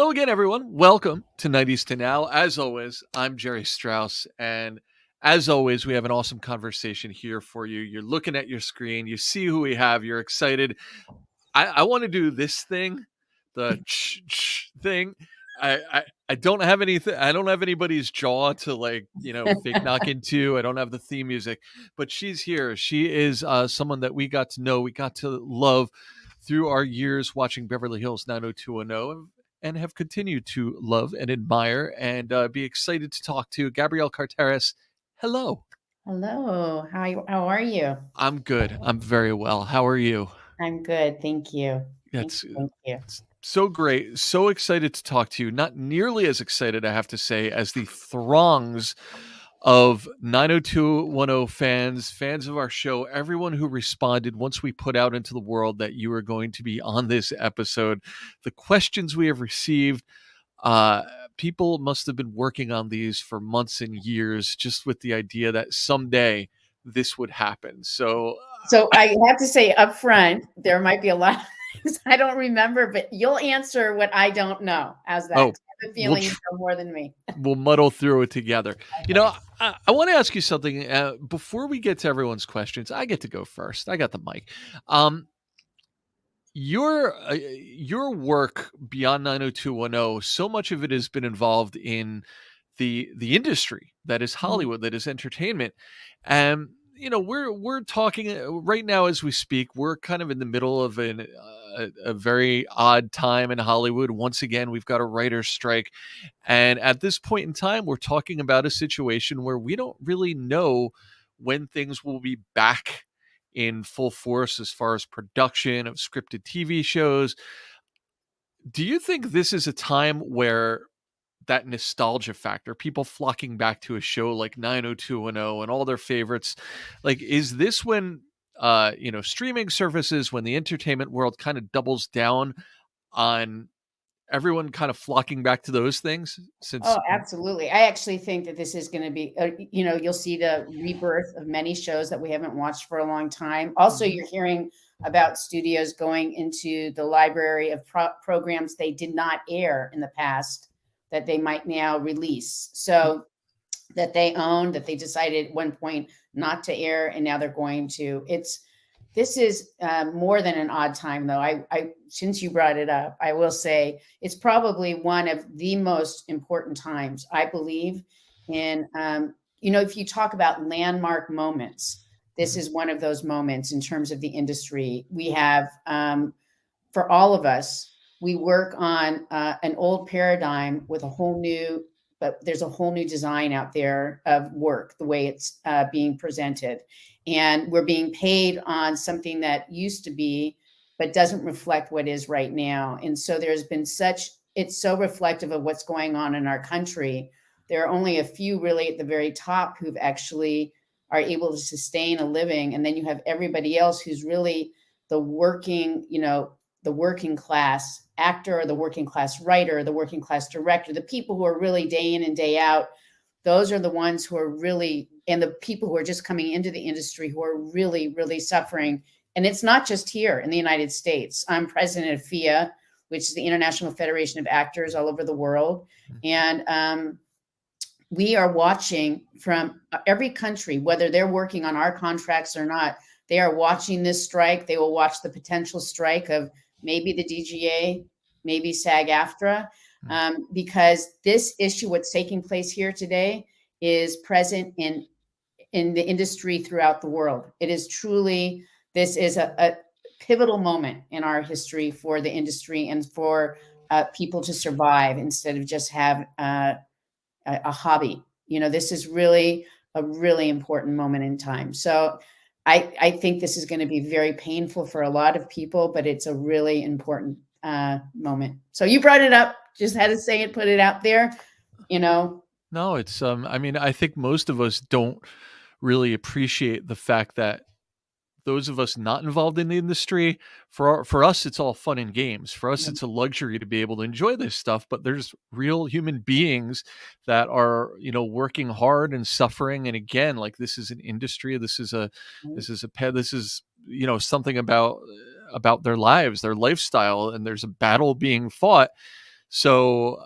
Hello again, everyone. Welcome to 90s to Now. As always, I'm Jerry Strauss. And as always, we have an awesome conversation here for you. You're looking at your screen, you see who we have, you're excited. I want to do this thing, the thing. I don't have anything. I don't have anybody's jaw to fake knock into. I don't have the theme music, but she's here. She is someone that we got to know, we got to love through our years watching Beverly Hills 90210 and have continued to love and admire and be excited to talk to Gabrielle Carteris. Hello. Hello. How are you? I'm good. I'm very well. How are you? I'm good. Thank you. Thank That's you. Thank you. so great. So excited to talk to you. Not nearly as excited, I have to say, as the throngs of 90210 fans of our show, everyone who responded once we put out into the world that you were going to be on this episode. The questions we have received, uh, people must have been working on these for months and years just with the idea that someday this would happen. So I have to say up front, there might be a lot of things I don't remember, but you'll answer what I don't know. How's that? I Oh, have a feeling you know more than me. we'll muddle through it together. You know, I want to ask you something before we get to everyone's questions. I get to go first. I got the mic. Your work beyond 90210, so much of it has been involved in the industry that is Hollywood, that is entertainment. And we're talking right now as we speak. We're kind of in the middle of a very odd time in Hollywood. Once again, we've got a writer's strike, and at this point in time, we're talking about a situation where we don't really know when things will be back in full force as far as production of scripted TV shows. Do you think this is a time where that nostalgia factor, people flocking back to a show like 90210 and all their favorites, like, is this when streaming services, when the entertainment world kind of doubles down on everyone kind of flocking back to those things? Oh, absolutely. I actually think that this is going to be, you'll see the rebirth of many shows that we haven't watched for a long time. Also, you're hearing about studios going into the library of programs they did not air in the past that they might now release. So that they owned, that they decided at one point not to air, and now they're going to. This is more than an odd time, though. I since you brought it up, I will say it's probably one of the most important times, I believe. In if you talk about landmark moments, this is one of those moments in terms of the industry. We have, for all of us, we work on an old paradigm with a whole new, but there's a whole new design out there of work, the way it's being presented. And we're being paid on something that used to be, but doesn't reflect what is right now. And so there's been it's so reflective of what's going on in our country. There are only a few really at the very top who've actually are able to sustain a living. And then you have everybody else who's really the working class actor, the working class writer, the working class director, the people who are really day in and day out. Those are the ones who are really, and the people who are just coming into the industry who are really, really suffering. And it's not just here in the United States. I'm president of FIA, which is the International Federation of Actors all over the world. And we are watching from every country, whether they're working on our contracts or not, they are watching this strike. They will watch the potential strike of maybe the DGA, maybe SAG-AFTRA, because this issue, what's taking place here today, is present in the industry throughout the world. It is truly, this is a pivotal moment in our history for the industry and for people to survive instead of just have a hobby. This is really a really important moment in time. So I think this is going to be very painful for a lot of people, but it's a really important moment. So you brought it up, just had to say it, put it out there, No, it's I mean, I think most of us don't really appreciate the fact that those of us not involved in the industry, for us, it's all fun and games. For us, it's a luxury to be able to enjoy this stuff, but there's real human beings that are, working hard and suffering. And again, like, this is an industry, this is pet, this is, something about their lives, their lifestyle, and there's a battle being fought. So,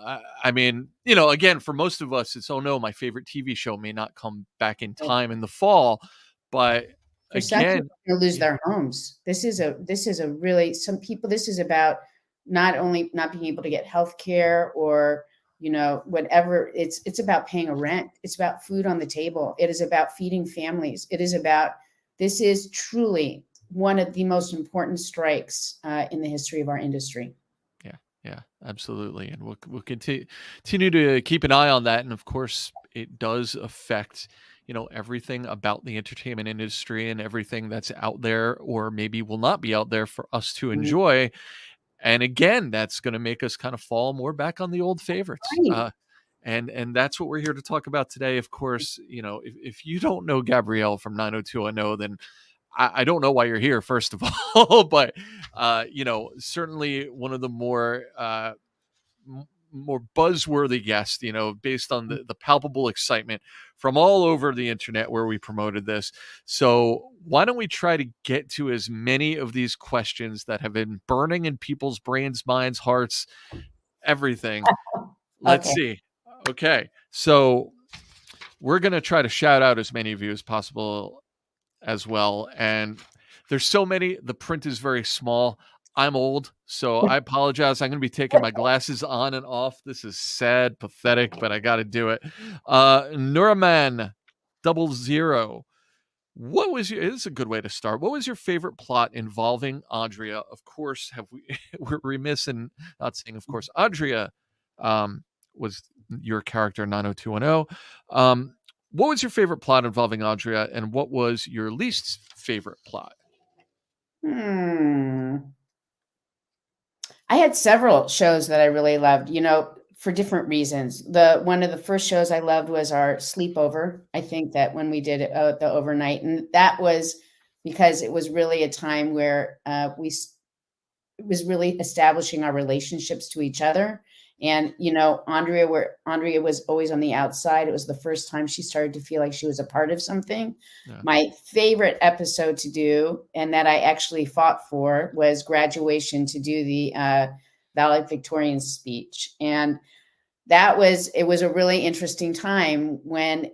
I mean, again, for most of us, it's, oh no, my favorite TV show may not come back in time in the fall. But For some people, again, they're gonna lose yeah, their homes. This is a really, some people, this is about not only not being able to get health care or, whatever. It's about paying a rent. It's about food on the table. It is about feeding families. This is truly one of the most important strikes in the history of our industry. yeah, yeah, absolutely. And we'll continue to keep an eye on that. And of course, it does affect, everything about the entertainment industry and everything that's out there, or maybe will not be out there for us to Mhm. enjoy. And again, that's going to make us kind of fall more back on the old favorites. Right. And that's what we're here to talk about today. Of course, if you don't know Gabrielle from 90210, then I don't know why you're here, first of all. But certainly one of the more buzzworthy guests, based on the palpable excitement from all over the internet where we promoted this. So why don't we try to get to as many of these questions that have been burning in people's brains, minds, hearts, everything. Let's Okay. see. Okay. So we're going to try to shout out as many of you as possible as well. And there's so many, the print is very small. I'm old, so I apologize. I'm going to be taking my glasses on and off. This is sad, pathetic, but I got to do it. Nuraman 00. What was your, this is a good way to start. What was your favorite plot involving Andrea? Of course, we're remiss in not saying, of course, Andrea was your character 90210. What was your favorite plot involving Andrea, and what was your least favorite plot? Hmm. I had several shows that I really loved, for different reasons. One of the first shows I loved was our sleepover. I think that when we did the overnight, and that was because it was really a time where it was really establishing our relationships to each other. And Andrea was always on the outside. It was the first time she started to feel like she was a part of something. Yeah. My favorite episode to do, and that I actually fought for, was graduation, to do the valedictorian speech. And it was a really interesting time when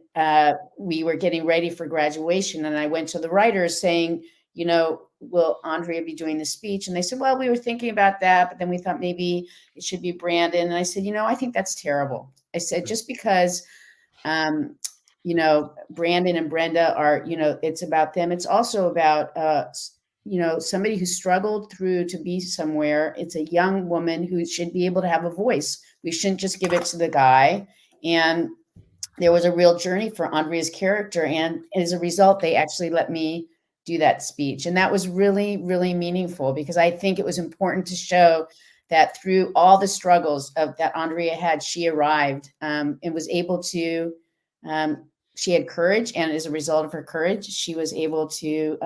we were getting ready for graduation. And I went to the writers saying, will Andrea be doing the speech? And they said, well, we were thinking about that, but then we thought maybe it should be Brandon. And I said, I think that's terrible. I said, just because, Brandon and Brenda are, it's about them. It's also about, somebody who struggled through to be somewhere. It's a young woman who should be able to have a voice. We shouldn't just give it to the guy. And there was a real journey for Andrea's character. And as a result, they actually let me do that speech. And that was really, really meaningful, because I think it was important to show that through all the struggles that Andrea had, she arrived and was able to, she had courage. And as a result of her courage, she was able to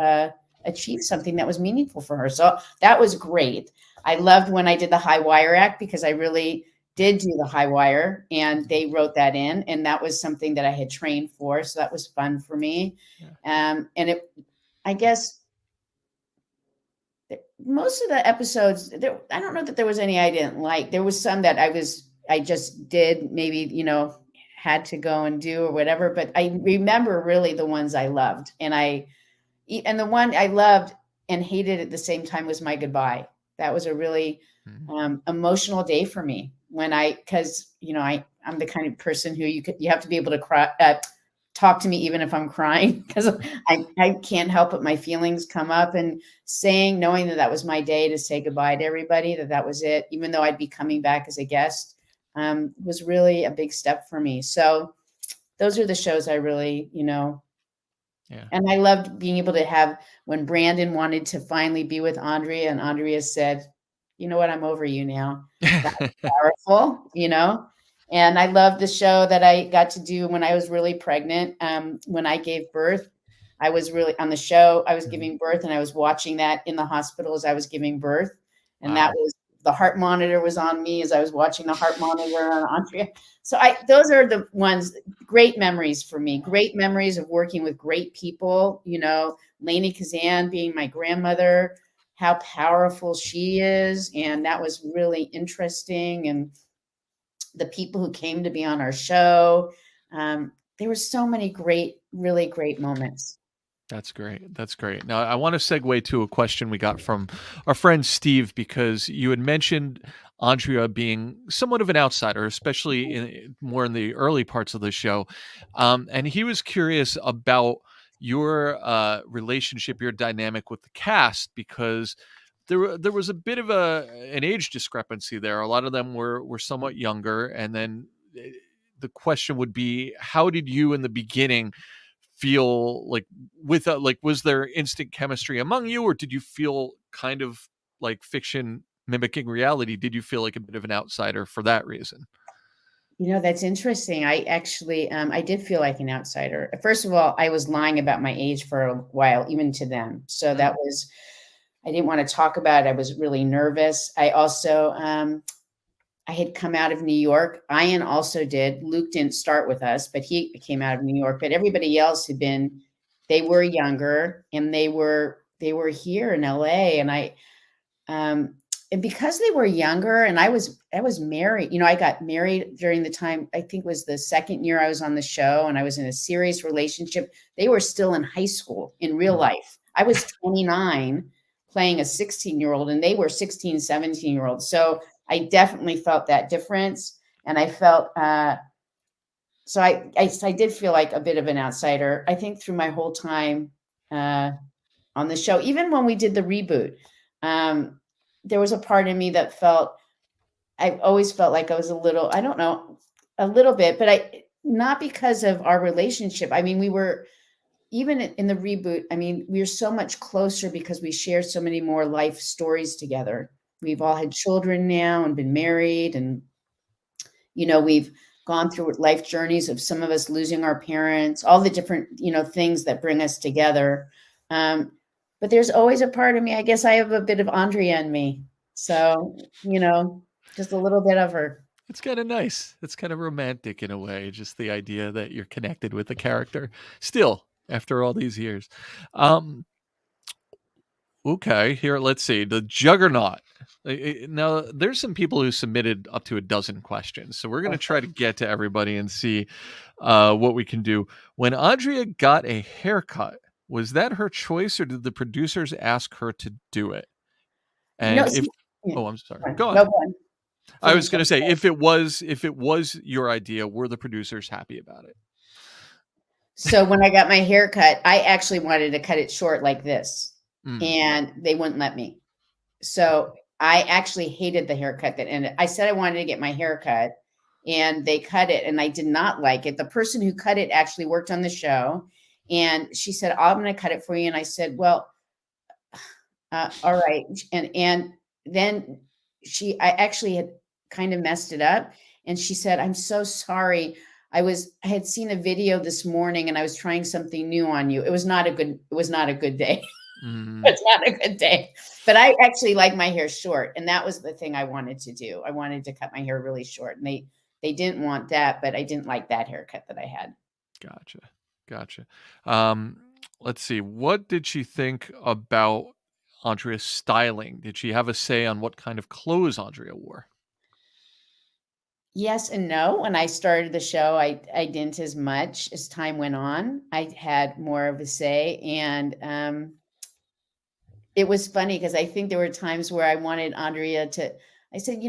achieve something that was meaningful for her. So that was great. I loved when I did the High Wire Act, because I really did do the high wire, and they wrote that in, and that was something that I had trained for. So that was fun for me. Yeah. I guess most of the episodes there, I don't know that there was any I didn't like. There was some that I just did, maybe, had to go and do or whatever, but I remember really the ones I loved. And the one I loved and hated at the same time was My Goodbye. That was a really emotional day for me because I'm the kind of person who you have to be able to cry, talk to me even if I'm crying, because I can't help but my feelings come up, and knowing that was my day to say goodbye to everybody, that was it, even though I'd be coming back as a guest, was really a big step for me. So those are the shows I really, Yeah. and I loved being able to have, when Brandon wanted to finally be with Andrea, and Andrea said, you know what, I'm over you now. That was powerful, And I loved the show that I got to do when I was really pregnant. When I gave birth, I was really on the show. I was giving birth, and I was watching that in the hospital as I was giving birth. And that Wow. was, the heart monitor was on me as I was watching the heart monitor on Andrea. So those are the ones, great memories for me, great memories of working with great people, Lainey Kazan being my grandmother, how powerful she is. And that was really interesting. And the people who came to be on our show. There were so many great, really great moments. That's great. That's great. Now, I want to segue to a question we got from our friend Steve, because you had mentioned Andrea being somewhat of an outsider, especially more in the early parts of the show. And he was curious about your relationship, your dynamic with the cast, because there was a bit of an age discrepancy there. A lot of them were somewhat younger, and then the question would be, how did you in the beginning feel like with like, was there instant chemistry among you, or did you feel kind of like fiction mimicking reality? Did you feel like a bit of an outsider for that reason? That's interesting. I actually, I did feel like an outsider. First of all, I was lying about my age for a while, even to them. So Mm, that was, I didn't want to talk about it. I was really nervous. I also, I had come out of New York. Ian also did. Luke didn't start with us, but he came out of New York. But everybody else had been, they were younger, and they were here in LA. Um, and because they were younger, and I was married. I got married during the time, I think was the second year I was on the show, and I was in a serious relationship. They were still in high school in real mm. life. I was 29 playing a 16-year-old, and they were 16, 17-year-olds. So I definitely felt that difference. And I felt, so I did feel like a bit of an outsider, I think, through my whole time uh, on the show. Even when we did the reboot, um, there was a part of me that felt, I always felt like I was a little, I don't know, a little bit, but not because of our relationship. I mean, we were, even in the reboot, I mean, we are so much closer because we share so many more life stories together. We've all had children now and been married, and we've gone through life journeys of some of us losing our parents, all the different, things that bring us together. Um, but there's always a part of me, I guess I have a bit of Andrea in me. So, just a little bit of her. It's kind of nice. It's kind of romantic in a way, just the idea that you're connected with the character still after all these years. Um, Okay, here, let's see. The Juggernaut. Now, there's some people who submitted up to a dozen questions, so we're going to try to get to everybody and see what we can do. When Andrea got a haircut, was that her choice, or did the producers ask her to do it? No, And if, see, yeah, oh, I'm sorry. go on. Go No, on. go on. I was Finish going up. to say, if it was your idea, were the producers happy about it? So when I got my hair cut, I actually wanted to cut it short like this, Mm, and they wouldn't let me. So I actually hated the haircut that ended. I said I wanted to get my hair cut, and they cut it, and I did not like it. The person who cut it actually worked on the show, and she said, "I'm going to cut it for you." And I said, "Well, all right." And then I actually had kind of messed it up, and she said, "I'm so sorry. I had seen a video this morning, and I was trying something new on you. It was not a good day." mm. It's not a good day. But I actually like my hair short, and that was the thing I wanted to do. I wanted to cut my hair really short, and they didn't want that, but I didn't like that haircut that I had. Gotcha. Gotcha. Um, let's see. What did she think about Andrea's styling? Did she have a say on what kind of clothes Andrea wore? Yes and no. When I started the show, I didn't as much. As time went on, I had more of a say, and it was funny because I think there were times where I wanted Andrea to. I said,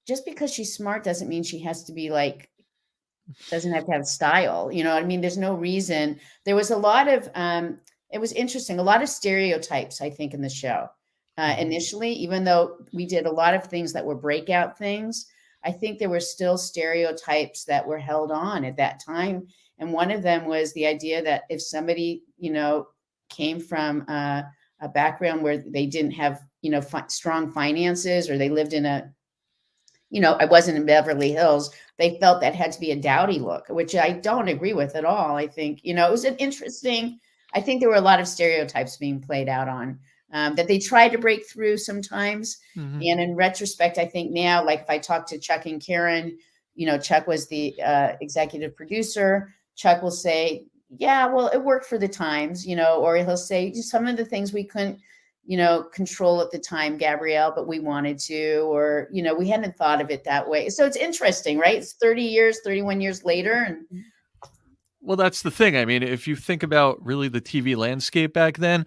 just because she's smart doesn't mean she has to be like, doesn't have to have style. You know what I mean? There's no reason. There was a lot of, it was interesting, a lot of stereotypes, I think, in the show. Mhm. Initially, even though we did a lot of things that were breakout things, I think there were still stereotypes that were held on at that time. And one of them was the idea that if somebody, came from a background where they didn't have, strong finances, or they lived in I wasn't in Beverly Hills, they felt that had to be a dowdy look, which I don't agree with at all. I think, it was an interesting, I think there were a lot of stereotypes being played out on that they tried to break through sometimes. Mhm. And in retrospect, I think now, like if I talk to Chuck and Karen, Chuck was the executive producer. Chuck will say, yeah, well, it worked for the times, or he'll say some of the things we couldn't, control at the time, Gabrielle, but we wanted to, or, we hadn't thought of it that way. So it's interesting, right? It's 30 years, 31 years later. And Well, that's the thing. I mean, if you think about really the TV landscape back then,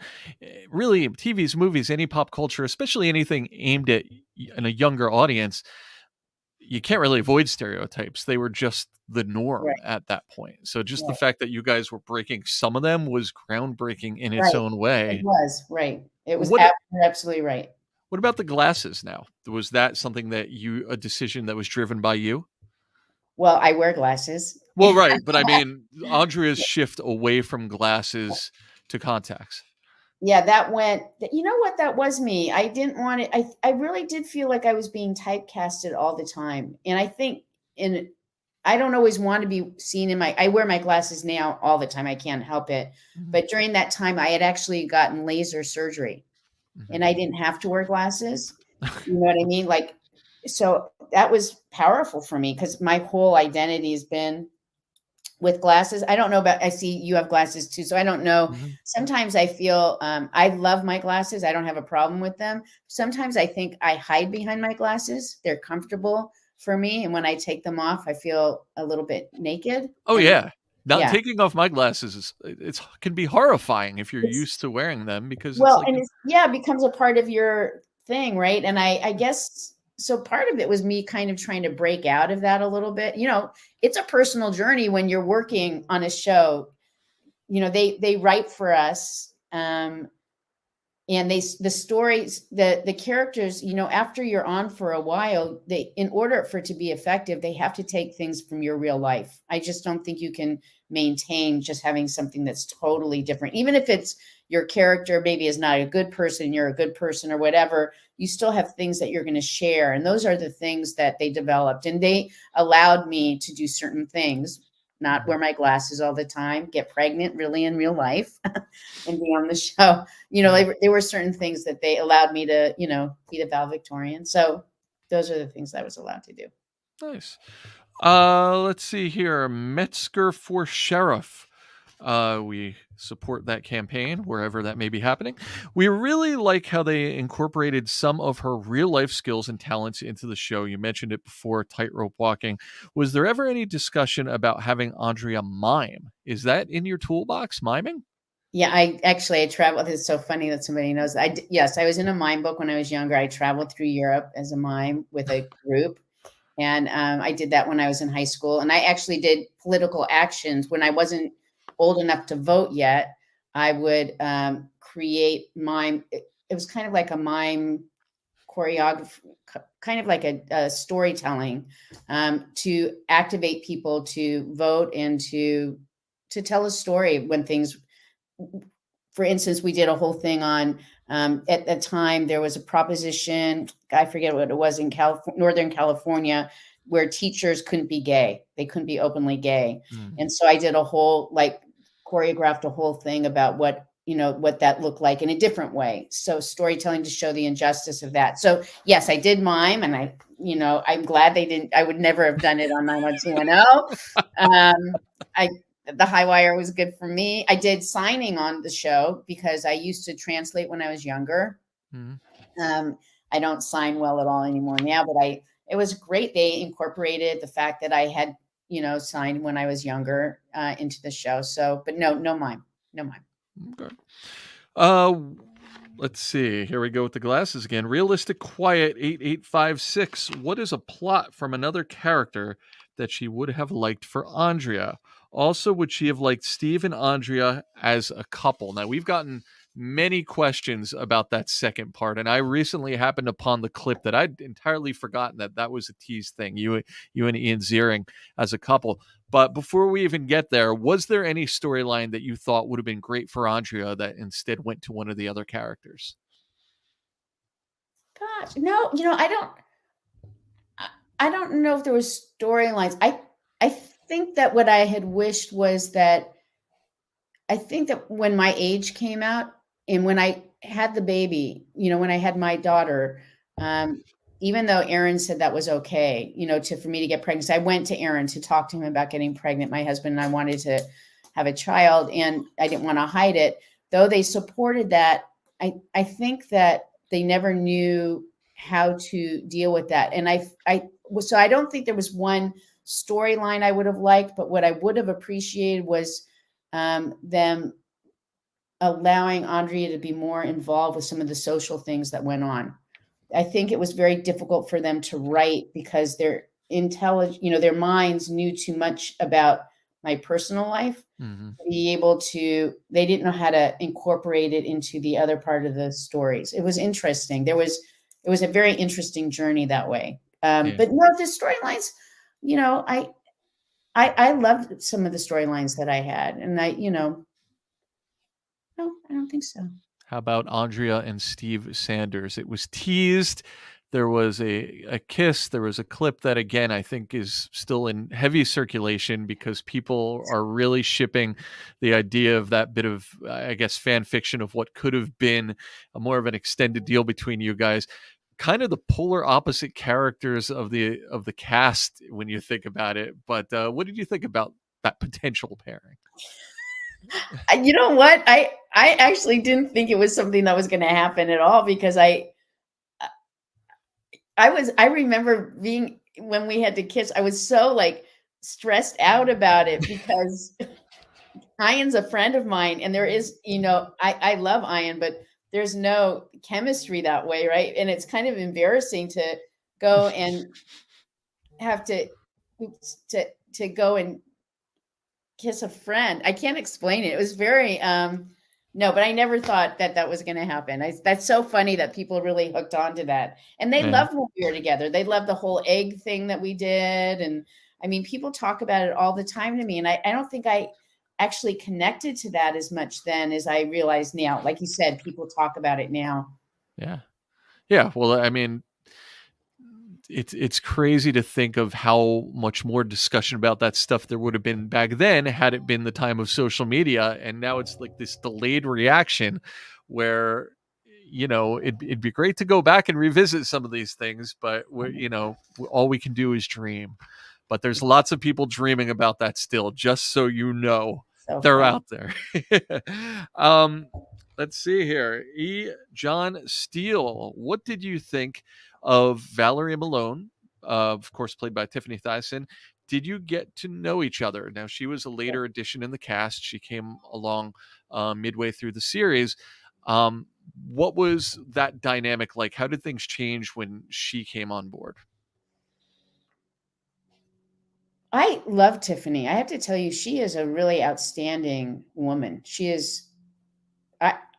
really TVs, movies, any pop culture, especially anything aimed at in a younger audience, you can't really avoid stereotypes. They were just the norm right, at that point. So just the right, fact that you guys were breaking some of them was groundbreaking in its right. own It way. was right. It was What you're absolutely right. what about the glasses now? Was that something that a decision that was driven by you? Well, I wear glasses. Well, right, but I mean, Andrea's shift away from glasses to contacts. Yeah, that went, you know what? That was me. I didn't want it. I really did feel like I was being typecasted all the time. And I think in, I don't always want to be seen in I wear my glasses now all the time. I can't help it. Mhm, But during that time, I had actually gotten laser surgery mhm. and I didn't have to wear glasses. You know what I mean? Like, so that was powerful for me because my whole identity has been with glasses. I don't know about, I see you have glasses too. So I don't know. Mhm. Sometimes I feel, I love my glasses. I don't have a problem with them. Sometimes I think I hide behind my glasses. They're comfortable for me. And when I take them off, I feel a little bit naked. Oh, And yeah. Not yeah, taking off my glasses is it's can be horrifying if you're it's, used to wearing them because it's well, like and it's, yeah, it becomes a part of your thing. Right. And I guess, so part of it was me kind of trying to break out of that a little bit. It's a personal journey when you're working on a show. They write for us, and the stories, the characters, after you're on for a while, they, in order for it to be effective, they have to take things from your real life. I just don't think you can maintain just having something that's totally different, even if it's your character maybe is not a good person, you're a good person or whatever. You still have things that you're going to share, and those are the things that they developed, and they allowed me to do certain things, not Mhm, wear my glasses all the time, get pregnant really in real life, and be on the show. mhm. There were certain things that they allowed me to, be the valedictorian. So those are the things I was allowed to do. Nice. Let's see here. Metzger for sheriff. We support that campaign wherever that may be happening. We really like how they incorporated some of her real life skills and talents into the show. You mentioned it before, tightrope walking. Was there ever any discussion about having Andrea mime? Is that in your toolbox, miming? Yeah, I traveled. It's so funny that somebody knows. Yes, I was in a mime book when I was younger. I traveled through Europe as a mime with a group. And I did that when I was in high school. And I actually did political actions when I wasn't old enough to vote yet. I would create mime. It was kind of like a mime choreography, kind of like a storytelling, to activate people to vote and to tell a story when things. For instance, we did a whole thing on, at the time there was a proposition, I forget what it was, in Northern California, where teachers couldn't be gay. They couldn't be openly gay. Mm. And so I did a whole, like, choreographed a whole thing about what that looked like in a different way. So storytelling to show the injustice of that. So yes, I did mime, and I'm glad they didn't, I would never have done it on 90210. I The high wire was good for me. I did signing on the show because I used to translate when I was younger. Mhm. Um, I don't sign well at all anymore now, but it was great. They incorporated the fact that I had, signed when I was younger, into the show. So, but no mime, no mime. Okay. Uh, let's see. Here we go with the glasses again. Realistic Quiet 8856. What is a plot from another character that she would have liked for Andrea? Also, would she have liked Steve and Andrea as a couple? Now, we've gotten many questions about that second part, and I recently happened upon the clip that I'd entirely forgotten that was a tease thing. You and Ian Ziering as a couple. But before we even get there, was there any storyline that you thought would have been great for Andrea that instead went to one of the other characters? Gosh, no, I don't know if there was storylines. I think that what I had wished was that, I think that when my age came out and when I had the baby, when I had my daughter, even though Aaron said that was okay, for me to get pregnant. So I went to Aaron to talk to him about getting pregnant. My husband and I wanted to have a child, and I didn't want to hide it. Though they supported that, I think that they never knew how to deal with that. And so I don't think there was one storyline I would have liked, but what I would have appreciated was them allowing Andrea to be more involved with some of the social things that went on. I think it was very difficult for them to write because their intelligence, their minds knew too much about my personal life Mhm. to be able to, they didn't know how to incorporate it into the other part of the stories. It was interesting. It was a very interesting journey that way. Yeah. But no, the storylines, you know, I loved some of the storylines that I had, and no, I don't think so. How about Andrea and Steve Sanders? It was teased. There was a kiss. There was a clip that, again, I think is still in heavy circulation because people are really shipping the idea of that bit of, I guess, fan fiction of what could have been a more of an extended deal between you guys. Kind of the polar opposite characters of the cast when you think about it. But what did you think about that potential pairing? You know what? I actually didn't think it was something that was going to happen at all because I remember being when we had to kiss, I was so like stressed out about it because Ian's a friend of mine, and there is, I love Ian, but there's no chemistry that way, right? And it's kind of embarrassing to go and have to to go and kiss a friend. I can't explain it. It was very no, but I never thought that that was going to happen. That's so funny that people really hooked on to that. And they Yeah. loved when we were together. They loved the whole egg thing that we did. And I mean, people talk about it all the time to me. And I don't think I actually connected to that as much then as I realize now. Like you said, people talk about it now. Yeah. Yeah. Well, I mean, it's crazy to think of how much more discussion about that stuff there would have been back then had it been the time of social media, and now it's like this delayed reaction where it'd be great to go back and revisit some of these things, but all we can do is dream. But there's lots of people dreaming about that still, just so you know. So They're fun. out there. um let's see here. John Steele, what did you think of Valerie Malone, of course, played by Tiffany Thiessen? Did you get to know each other? Now, she was a later addition in the cast. She came along midway through the series. Um, what was that dynamic like? How did things change when she came on board? I love Tiffany. I have to tell you, she is a really outstanding woman. She is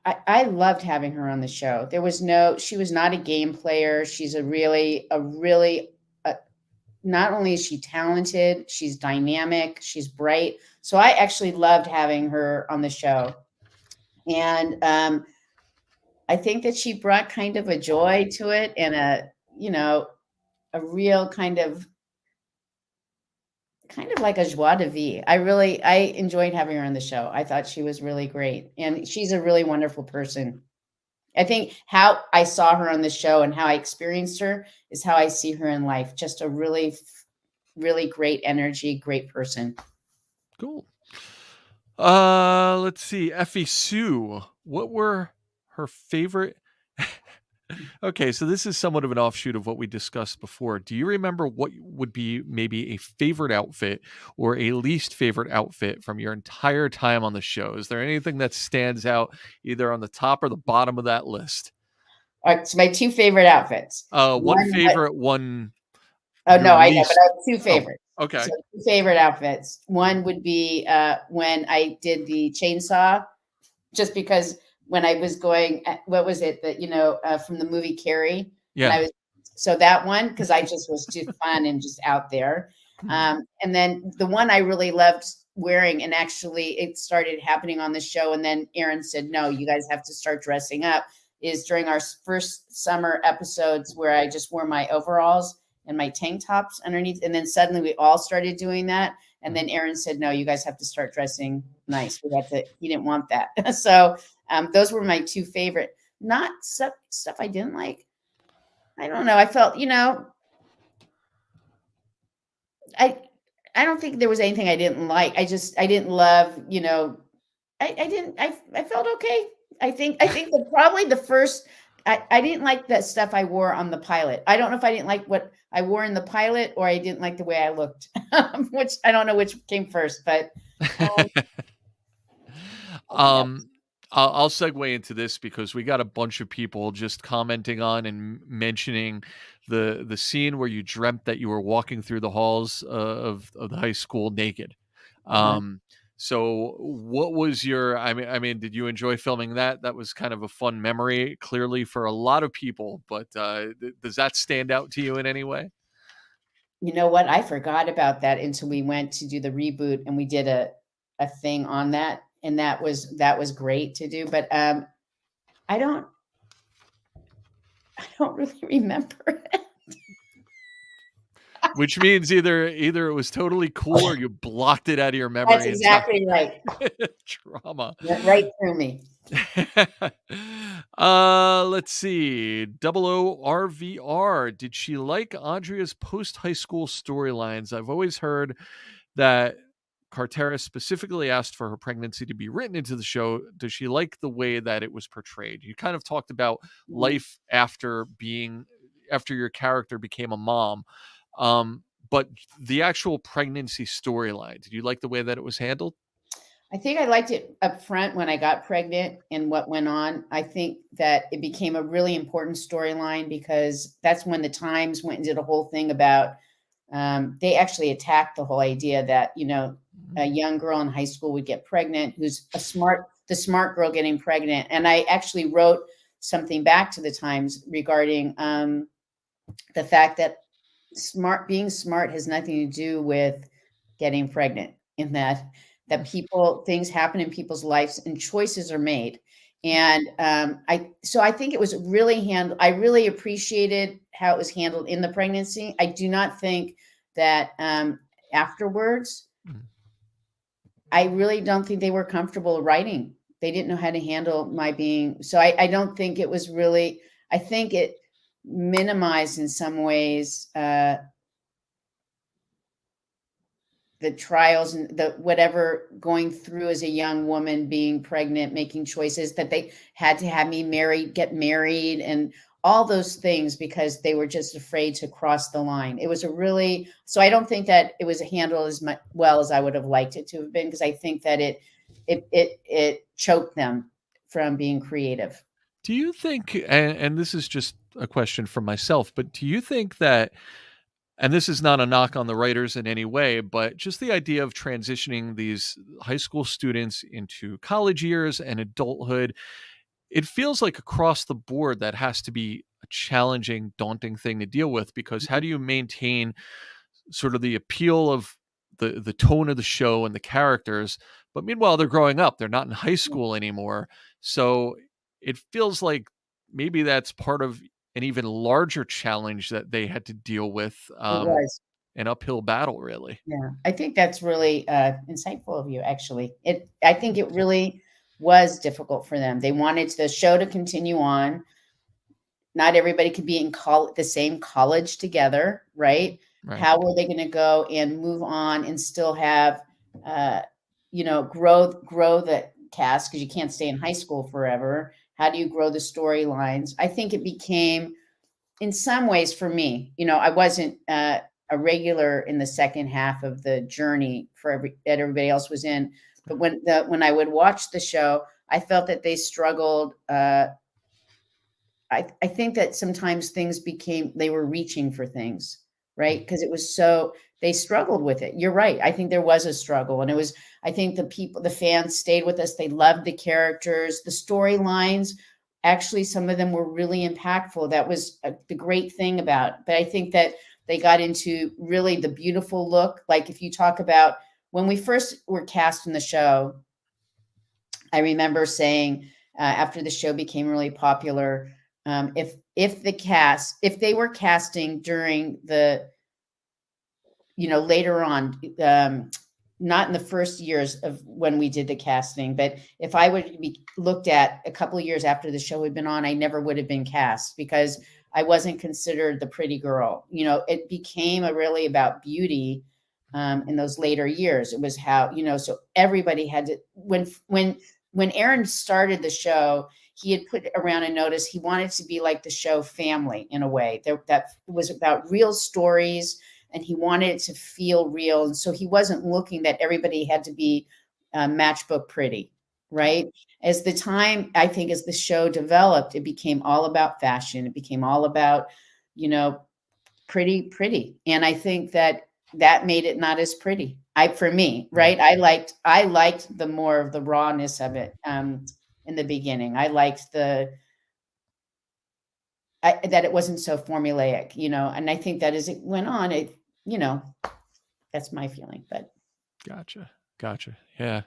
I loved having her on the show. She was not a game player. She's not only is she talented, she's dynamic, she's bright. So I actually loved having her on the show. And I think that she brought kind of a joy to it and a real kind of like a joie de vivre. I enjoyed having her on the show. I thought she was really great. And she's a really wonderful person. I think how I saw her on the show and how I experienced her is how I see her in life. Just a really great energy, great person. Cool. Let's see. Effie Sue, what were her favorite? Okay, so this is somewhat of an offshoot of what we discussed before. Do you remember what would be maybe a favorite outfit or a least favorite outfit from your entire time on the show? Is there anything that stands out either on the top or the bottom of that list? All right, so my two favorite outfits. One One, but favorite, one oh your no, I know, but least. I have two Oh, favorites. So okay. two favorite outfits. One would be when I did the chainsaw, just because when I was going, what was it that from the movie Carrie, and I Yeah. was so that one because I just was too fun and just out there. Mhm. And then the one I really loved wearing, and actually it started happening on the show, and then Aaron said, "No, you guys have to start dressing up." Is during our first summer episodes where I just wore my overalls and my tank tops underneath, and then suddenly we all started doing that. And then Aaron said, "No, you guys have to start dressing nice." He didn't want that. So those were my two favorite. Not stuff I didn't like. I don't know. I felt, I I don't think there was anything I didn't like. I didn't love, I didn't I felt okay. I think that probably the first I didn't like the stuff I wore on the pilot. I don't know if I didn't like what I wore in the pilot or I didn't like the way I looked, which I don't know which came first, but I think that was Um, I'll segue into this because we got a bunch of people just commenting on and mentioning the scene where you dreamt that you were walking through the halls of the high school naked. uh-huh. Um, so what was your I mean, did you enjoy filming that? That was kind of a fun memory, clearly for a lot of people, but does that stand out to you in any way? You know what? I forgot about that until we went to do the reboot and we did a thing on that, and that was great to do, but, I don't I don't really remember it. Which means either it was totally cool or you blocked it out of your That's memory exactly right. trauma. Went right through me. Let's see. Double O RVR. Did she like Andrea's post high school storylines? I've always heard that Carteris specifically asked for her pregnancy to be written into the show. Does she like the way that it was portrayed? You kind of talked about Mhm. life after your character became a mom. But the actual pregnancy storyline, did you like the way that it was handled? I think I liked it up front when I got pregnant and what went on. I think that it became a really important storyline because that's when the Times went and did a whole thing about they actually attacked the whole idea that, Mhm. a young girl in high school would get pregnant, who's the smart girl getting pregnant. And I actually wrote something back to the Times regarding the fact that being smart has nothing to do with getting pregnant, in that people things happen in people's lives and choices are made. And I think it was really handled. I really appreciated how it was handled in the pregnancy. I do not think that afterwards, Mhm. I really don't think they were comfortable writing. They didn't know how to handle my being. So I don't think it was really. I think it minimized in some ways the trials and the whatever going through as a young woman being pregnant, making choices that they had to have me married, get married, and all those things because they were just afraid to cross the line. It was a really so I don't think that it was handled as much well as I would have liked it to have been because I think that it choked them from being creative. Do you think, and this is just a question for myself, but do you think that, and this is not a knock on the writers in any way, but just the idea of transitioning these high school students into college years and adulthood, it feels like across the board that has to be a challenging, daunting thing to deal with because how do you maintain sort of the appeal of the tone of the show and the characters, but meanwhile they're growing up, they're not in high school anymore. So it feels like maybe that's part of an even larger challenge that they had to deal with, It was. an uphill battle really. Yeah, I think that's really insightful of you. Actually, I think it really was difficult for them. They wanted the show to continue on. Not everybody could be in the same college together, right? Right. How were they going to go and move on and still have, uh, grow the cast because you can't stay in high school forever. How do you grow the storylines? I think it became in some ways for me, I wasn't a regular in the second half of the journey that everybody else was in. But when I would watch the show, I felt that they struggled. I think that sometimes they were reaching for things, right? Because it was they struggled with it. You're right. I think there was a struggle. And I think the fans stayed with us. They loved the characters, the storylines. Actually, some of them were really impactful. That was the great thing about, but I think that they got into really the beautiful look. Like if you talk about when we first were cast in the show, I remember saying after the show became really popular, if they were casting during later on, not in the first years of when we did the casting, but if I would be looked at a couple of years after the show had been on, I never would have been cast because I wasn't considered the pretty girl. It became really about beauty in those later years. It was how, so everybody had to, when when Aaron started the show, he had put around a notice he wanted to be like the show Family in a way that was about real stories, and he wanted it to feel real. And so he wasn't looking that everybody had to be matchbook pretty, right? As the time, I think, as the show developed, it became all about fashion. It became all about, you know, pretty. And I think that that made it not as pretty. For me, Right. right? I liked the more of the rawness of it in the beginning. I liked that it wasn't so formulaic, and I think that as it went on, you know, that's my feeling, but Gotcha. Gotcha. Yeah.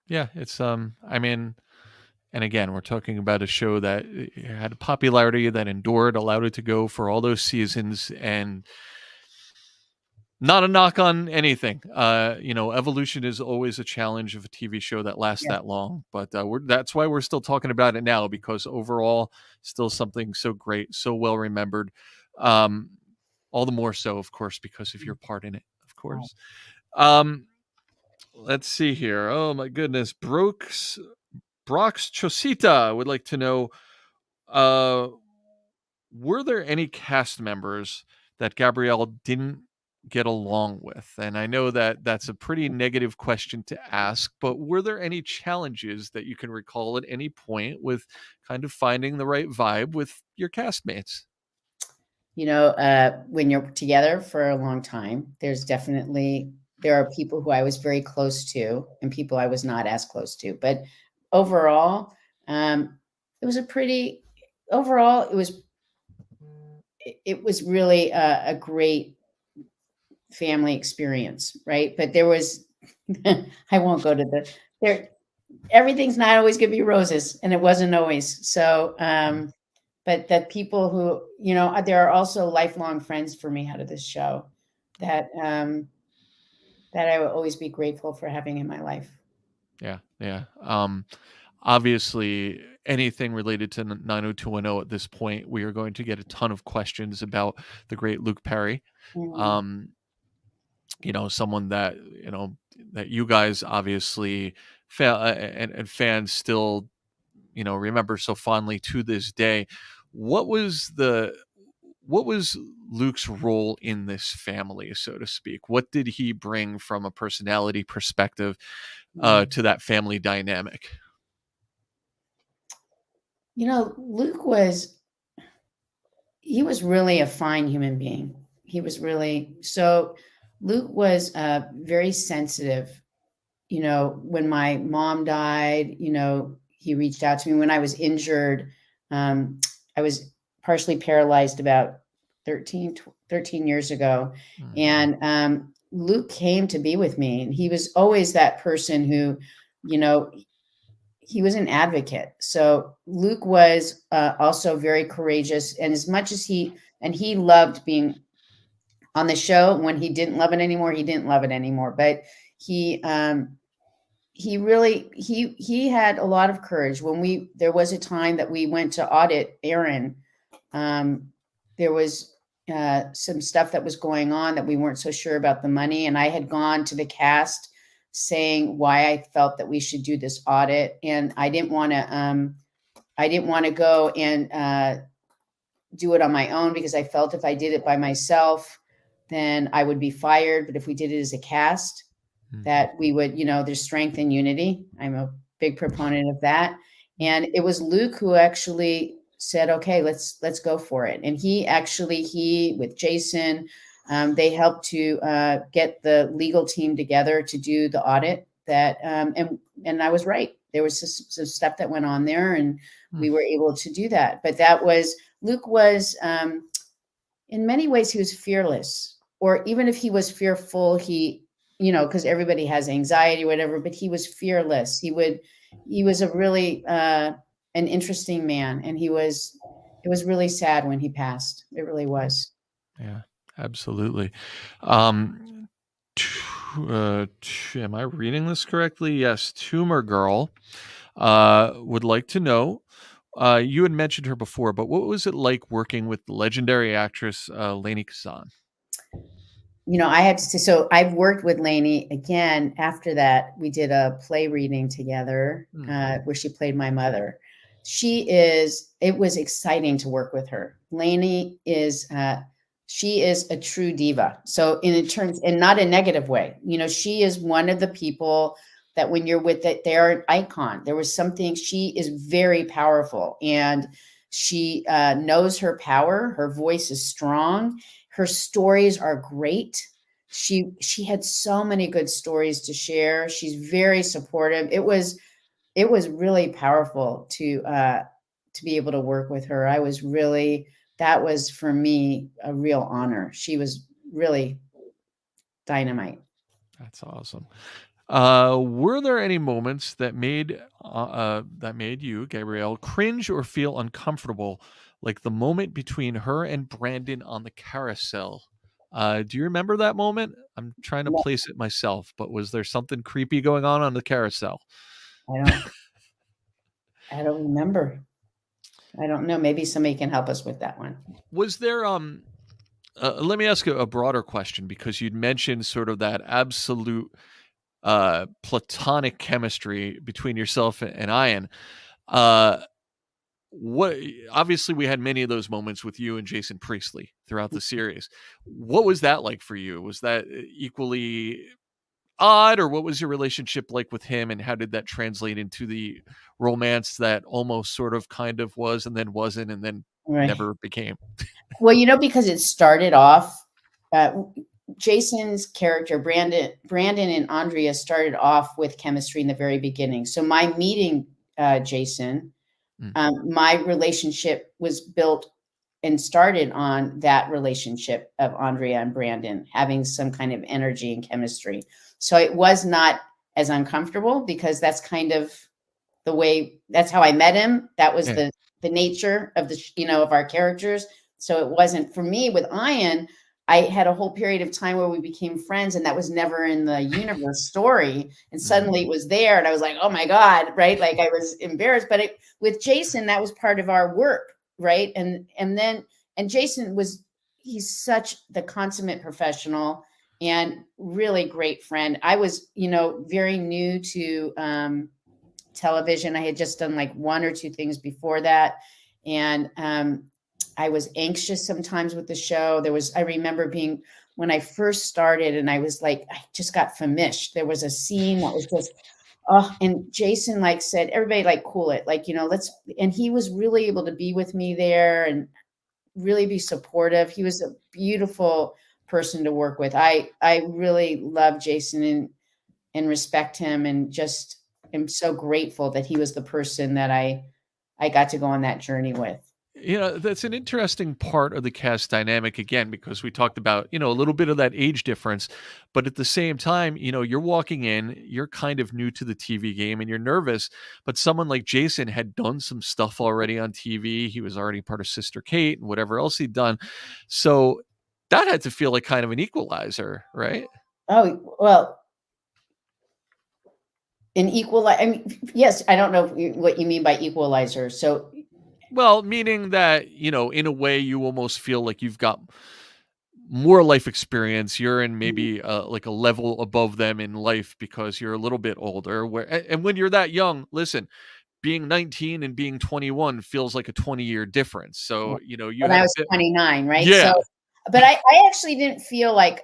Yeah. It's, I mean, and again, we're talking about a show that had popularity, that endured, allowed it to go for all those seasons, and not a knock on anything. Evolution is always a challenge of a TV show that lasts yeah. that long. But that's why we're still talking about it now, because overall, still something so great, so well remembered. Um, all the more so, of course, because of your part in it, of Right. course. Um, let's see here. Oh my goodness, Brox Chosita would like to know, uh, were there any cast members that Gabrielle didn't get along with? And I know that that's a pretty negative question to ask, but were there any challenges that you can recall at any point with kind of finding the right vibe with your castmates? When you're together for a long time, there are people who I was very close to and people I was not as close to. But overall, um, it was a pretty, overall, it was really a great family experience, right? But there was, I won't go to there, everything's not always going to be roses, and it wasn't always. So, Mm. but that people who, there are also lifelong friends for me out of this show that that I will always be grateful for having in my life. Yeah, yeah. Obviously, anything related to 90210 at this point, we are going to get a ton of questions about the great Luke Perry. Mm, Um, someone that, that you guys obviously and fans still, remember so fondly to this day. What was the what was Luke's role in this family, so to speak? What did he bring from a personality perspective mm. to that family dynamic? Luke he was really a fine human being. He was really so. Luke was very sensitive. When my mom died, he reached out to me when I was injured. I was partially paralyzed about 13 years ago. Mm. And Luke came to be with me. And he was always that person who, you know, he was an advocate. So Luke was also very courageous. And as much as he loved being on the show, when he didn't love it anymore, he didn't love it anymore. But he, he really he had a lot of courage when there was a time that we went to audit Aaron. There was some stuff that was going on that we weren't so sure about the money, and I had gone to the cast saying why I felt that we should do this audit, and I didn't want to go and do it on my own because I felt if I did it by myself then I would be fired, but if we did it as a cast, Mhm. that we would, there's strength in unity. I'm a big proponent of that. And it was Luke who actually said, okay, let's go for it. And he with Jason, they helped to get the legal team together to do the audit and I was right. There was some stuff that went on there and Mm. we were able to do that. But Luke was, in many ways, he was fearless. Or even if he was fearful, because everybody has anxiety or whatever, but he was fearless. He was a really an interesting man, and it was really sad when he passed. It really was. Yeah, absolutely. Um, am I reading this correctly? Yes, Tumor Girl would like to know. You had mentioned her before, but what was it like working with the legendary actress Lainey Kazan? I had to say, so I've worked with Lainey again. After that, we did a play reading together Hmm. where she played my mother. It was exciting to work with her. Lainey she is a true diva. So in terms, and not a negative way, she is one of the people that when you're with it, they're an icon. There was something, she is very powerful, and she knows her power. Her voice is strong. Her stories are great. She had so many good stories to share. She's very supportive. It was really powerful to be able to work with her. That was for me a real honor. She was really dynamite. That's awesome. Were there any moments that made you, Gabrielle, cringe or feel uncomfortable, like the moment between her and Brandon on the carousel? Do you remember that moment? I'm trying to No, place it myself, but was there something creepy going on the carousel? I don't I don't remember. I don't know. Maybe somebody can help us with that one. Was there let me ask a broader question, because you'd mentioned sort of that absolute platonic chemistry between yourself and Ian. Uh what Obviously we had many of those moments with you and Jason Priestley throughout the series. What was that like for you? Was that equally odd, or what was your relationship like with him, and how did that translate into the romance that almost sort of kind of was and then wasn't and then Right. never became? Well, because it started off, uh, Jason's character, Brandon and Andrea started off with chemistry in the very beginning. So my meeting Jason, Mm, my relationship was built and started on that relationship of Andrea and Brandon having some kind of energy and chemistry. So it was not as uncomfortable because that's kind of that's how I met him. That was yeah. the nature of of our characters. So it wasn't for me with Ian. I had a whole period of time where we became friends, and that was never in the universe story. And Mhm. suddenly it was there, and I was like, "Oh my god!" Right? Like I was embarrassed. But with Jason, that was part of our work, right? And Jason he's such the consummate professional and really great friend. I was, very new to television. I had just done like one or two things before that. And I was anxious sometimes with the show. I remember being, when I first started, and I was like, I just got famished. There was a scene that was just, oh, and Jason like said, everybody like cool it, like, and he was really able to be with me there and really be supportive. He was a beautiful person to work with. I really love Jason and respect him, and just am so grateful that he was the person that I got to go on that journey with. That's an interesting part of the cast dynamic, again, because we talked about, a little bit of that age difference, but at the same time, you're walking in, you're kind of new to the TV game and you're nervous, but someone like Jason had done some stuff already on TV. He was already part of Sister Kate and whatever else he'd done. So that had to feel like kind of an equalizer, right? Oh, well, an I mean, yes, I don't know what you mean by equalizer. So, Well, meaning that, in a way you almost feel like you've got more life experience. You're in maybe like a level above them in life because you're a little bit older. And when you're that young, listen, being 19 and being 21 feels like a 20-year difference. So, you when I had a was bit. 29, right? So, Yeah. but I actually didn't feel like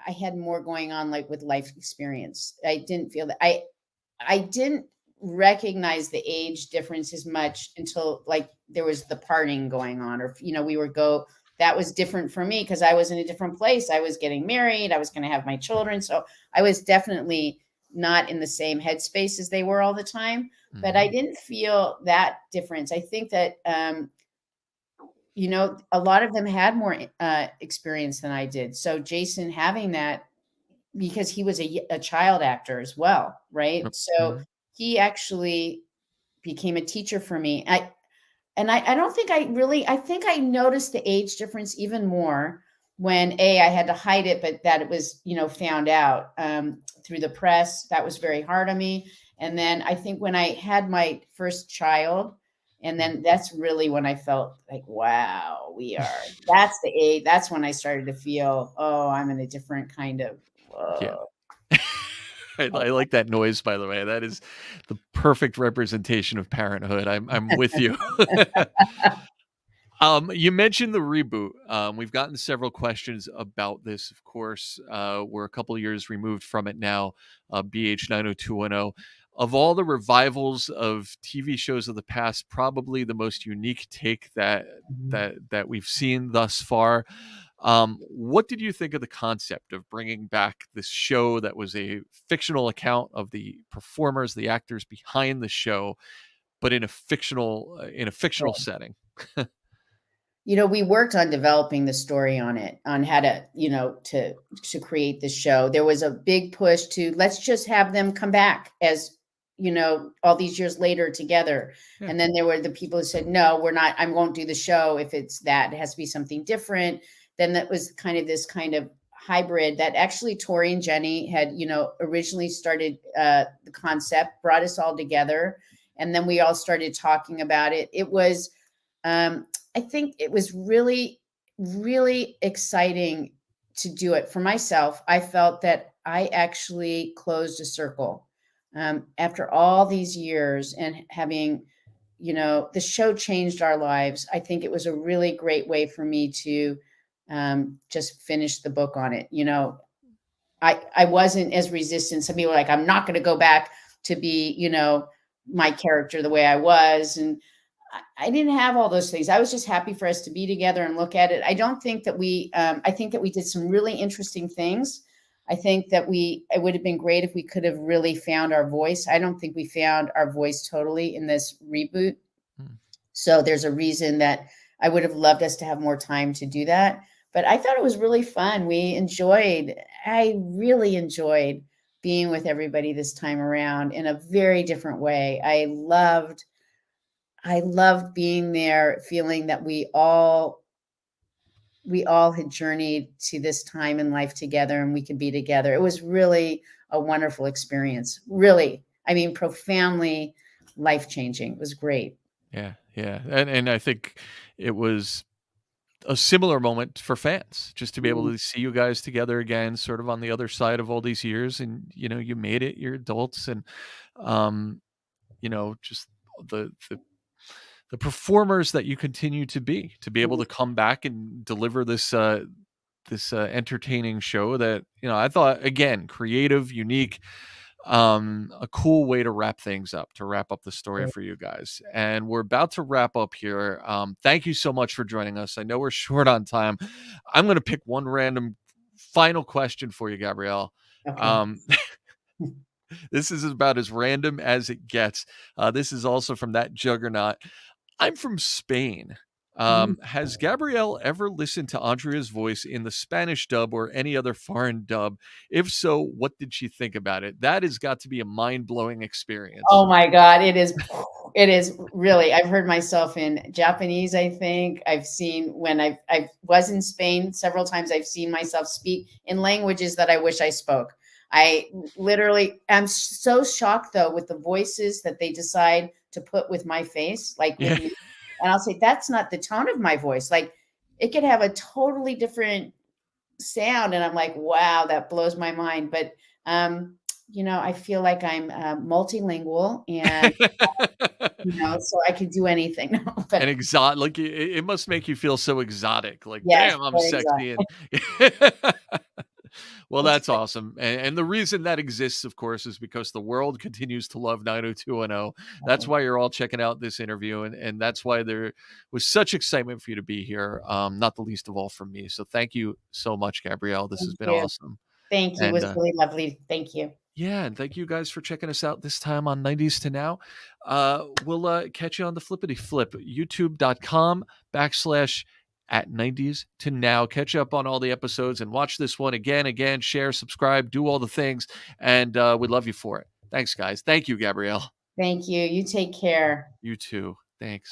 I had more going on like with life experience. I didn't feel that I didn't recognize the age difference as much until like there was the parting going on, or we were go that was different for me because I was in a different place. I was getting married, I was going to have my children. So I was definitely not in the same headspace as they were all the time. But I Mhm. didn't feel that difference. I think that a lot of them had more experience than I did. So Jason having that, because he was a child actor as well, right? Yep. So Mhm. he actually became a teacher for me. I don't think I think I noticed the age difference even more when I had to hide it, but that it was, found out through the press. That was very hard on me. And then I think when I had my first child, And then that's really when I felt like, wow, that's the age. That's when I started to feel, oh, I'm in a different kind of, Yeah. whoa. I like that noise, by the way. That is the perfect representation of parenthood. I'm with you. You mentioned the reboot. We've gotten several questions about this, of course. We're a couple of years removed from it now, BH 90210. Of all the revivals of TV shows of the past, probably the most unique take that we've seen thus far. What did you think of the concept of bringing back this show that was a fictional account of the performers, the actors behind the show, but in a fictional setting? We worked on developing the story on it, on how to, to create the show. There was a big push to let's just have them come back as, all these years later together. Yeah. And then there were the people who said, no, we're not, I won't do the show if it's that. It has to be something different. Then that was kind of this kind of hybrid that actually Tori and Jenny had, originally started the concept, brought us all together. And then we all started talking about it. It was, I think it was really, really exciting to do it for myself. I felt that I actually closed a circle after all these years and having, the show changed our lives. I think it was a really great way for me to just finish the book on it. I wasn't as resistant. Some people were like, I'm not going to go back to be, my character the way I was. And I didn't have all those things. I was just happy for us to be together and look at it. I don't think that I think that we did some really interesting things. I think that it would have been great if we could have really found our voice. I don't think we found our voice totally in this reboot. So there's a reason that I would have loved us to have more time to do that. But I thought it was really fun. I really enjoyed being with everybody this time around in a very different way. I loved being there, feeling that we all had journeyed to this time in life together and we could be together. It was really a wonderful experience. Really, I mean, profoundly life-changing. It was great. Yeah. And I think it was a similar moment for fans just to be able to see you guys together again, sort of on the other side of all these years. And, you made it, you're adults, and, just the performers that you continue to be able to come back and deliver this entertaining show that, I thought, again, creative, unique, a cool way to wrap things up, to wrap up the story for you guys. And we're about to wrap up here. Thank you so much for joining us. I know we're short on time. I'm going to pick one random final question for you, Gabrielle. Okay. This is about as random as it gets. This is also from that juggernaut. I'm from Spain. Has Gabrielle ever listened to Andrea's voice in the Spanish dub or any other foreign dub? If so, what did she think about it? That has got to be a mind-blowing experience. Oh my God, it is. It is really. I've heard myself in Japanese. I think I've seen when I was in Spain several times. I've seen myself speak in languages that I wish I spoke. I literally am so shocked though with the voices that they decide to put with my face, like with me. And I'll say, that's not the tone of my voice. Like it could have a totally different sound. And I'm like, wow, that blows my mind. But, I feel like I'm multilingual and, so I could do anything. But, and exotic, like it must make you feel so exotic. Like, yes, damn, I'm sexy. Well, that's awesome. And the reason that exists, of course, is because the world continues to love 90210. That's why you're all checking out this interview. And that's why there was such excitement for you to be here, not the least of all from me. So thank you so much, Gabrielle. This has been awesome. Thank you. It was really lovely. Thank you. Yeah, and thank you guys for checking us out this time on 90s to Now. We'll catch you on the flippity flip, youtube.com/at 90s to Now. Catch up on all the episodes and watch this one again, share, subscribe, do all the things. And we'd love you for it. Thanks, guys. Thank you, Gabrielle. Thank you. You take care. You too. Thanks.